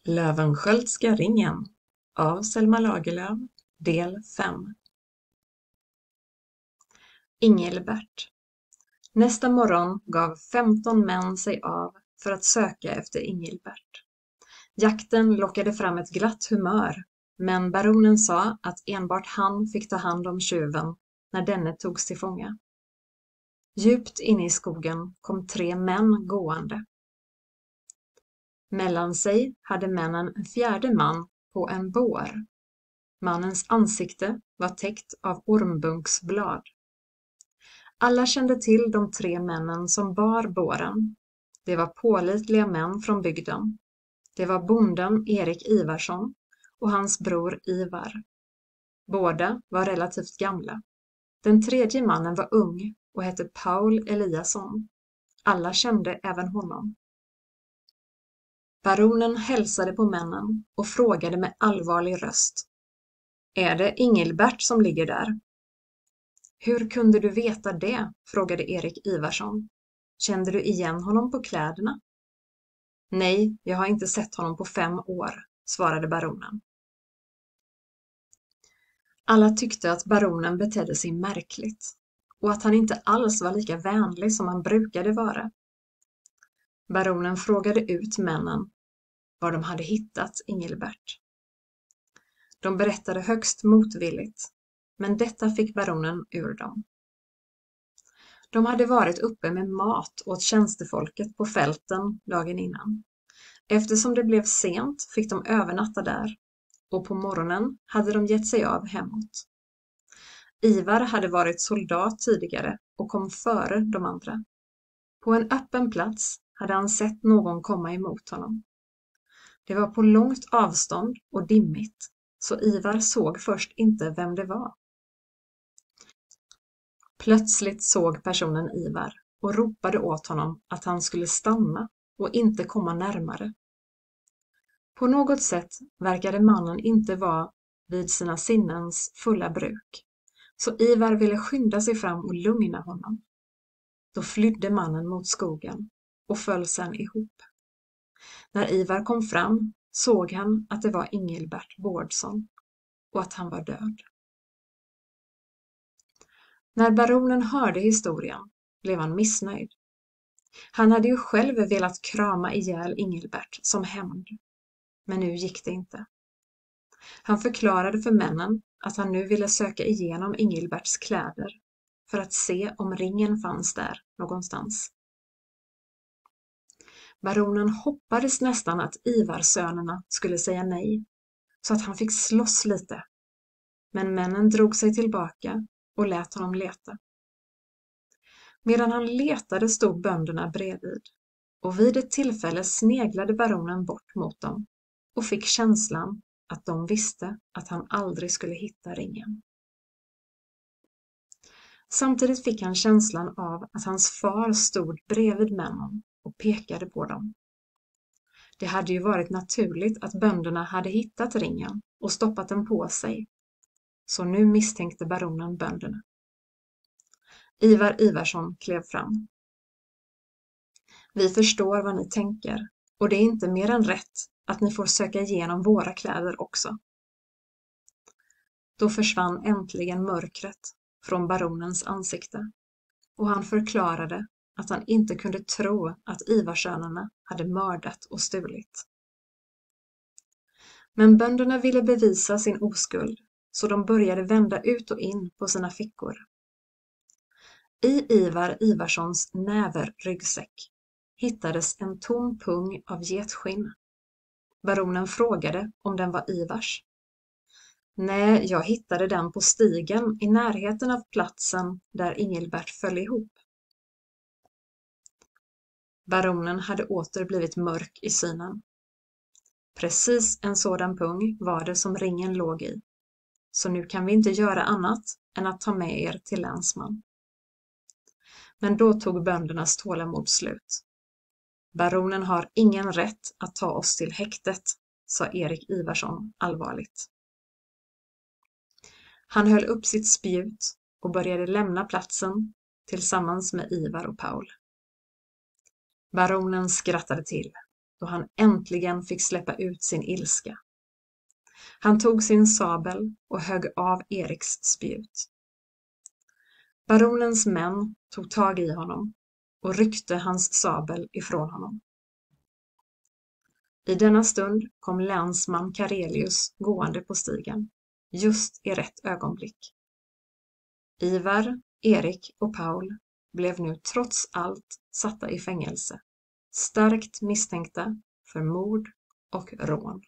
Löwenskiöldska ringen av Selma Lagerlöf, del 5. Ingilbert. Nästa morgon gav 15 män sig av för att söka efter Ingilbert. Jakten lockade fram ett glatt humör, men baronen sa att enbart han fick ta hand om tjuven när denne togs till fånga. Djupt inne i skogen kom 3 män gående. Mellan sig hade männen en 4:e man på en bår. Mannens ansikte var täckt av ormbunksblad. Alla kände till de 3 männen som bar båren. Det var pålitliga män från bygden. Det var bonden Erik Ivarsson och hans bror Ivar. Båda var relativt gamla. Den 3:e mannen var ung och hette Paul Eliasson. Alla kände även honom. Baronen hälsade på männen och frågade med allvarlig röst: "Är det Ingilbert som ligger där?" "Hur kunde du veta det?" frågade Erik Ivarsson. "Kände du igen honom på kläderna?" "Nej, jag har inte sett honom på 5 år", svarade baronen. Alla tyckte att baronen betedde sig märkligt och att han inte alls var lika vänlig som han brukade vara. Baronen frågade ut männen var de hade hittat Ingilbert. De berättade högst motvilligt, men detta fick baronen ur dem. De hade varit uppe med mat åt tjänstefolket på fälten dagen innan. Eftersom det blev sent fick de övernatta där, och på morgonen hade de gett sig av hemåt. Ivar hade varit soldat tidigare och kom före de andra. På en öppen plats hade han sett någon komma emot honom. Det var på långt avstånd och dimmigt, så Ivar såg först inte vem det var. Plötsligt såg personen Ivar och ropade åt honom att han skulle stanna och inte komma närmare. På något sätt verkade mannen inte vara vid sina sinnens fulla bruk, så Ivar ville skynda sig fram och lugna honom. Då flydde mannen mot skogen och föll sedan ihop. När Ivar kom fram såg han att det var Ingilbert Bårdsson och att han var död. När baronen hörde historien blev han missnöjd. Han hade ju själv velat krama ihjäl Ingilbert som hämnd, men nu gick det inte. Han förklarade för männen att han nu ville söka igenom Ingilberts kläder för att se om ringen fanns där någonstans. Baronen hoppades nästan att Ivarsönerna skulle säga nej, så att han fick slåss lite. Men männen drog sig tillbaka och lät honom leta. Medan han letade stod bönderna bredvid, och vid ett tillfälle sneglade baronen bort mot dem och fick känslan att de visste att han aldrig skulle hitta ringen. Samtidigt fick han känslan av att hans far stod bredvid männen och pekade på dem. Det hade ju varit naturligt att bönderna hade hittat ringen och stoppat den på sig, så nu misstänkte baronen bönderna. Ivar Ivarsson klev fram. "Vi förstår vad ni tänker, och det är inte mer än rätt att ni får söka igenom våra kläder också." Då försvann äntligen mörkret från baronens ansikte, och han förklarade att han inte kunde tro att Ivarsönerna hade mördat och stulit. Men bönderna ville bevisa sin oskuld, så de började vända ut och in på sina fickor. I Ivar Ivarssons näverryggsäck hittades en tom pung av getskinn. Baronen frågade om den var Ivars. "Nej, jag hittade den på stigen i närheten av platsen där Ingilbert föll ihop." Baronen hade åter blivit mörk i synen. Precis en sådan pung var det som ringen låg i, så nu kan vi inte göra annat än att ta med er till länsman. Men då tog böndernas tålamod slut. "Baronen har ingen rätt att ta oss till häktet", sa Erik Ivarsson allvarligt. Han höll upp sitt spjut och började lämna platsen tillsammans med Ivar och Paul. Baronen skrattade till då han äntligen fick släppa ut sin ilska. Han tog sin sabel och högg av Eriks spjut. Baronens män tog tag i honom och ryckte hans sabel ifrån honom. I denna stund kom länsman Karelius gående på stigen, just i rätt ögonblick. Ivar, Erik och Paul blev nu trots allt satta i fängelse, starkt misstänkta för mord och rån.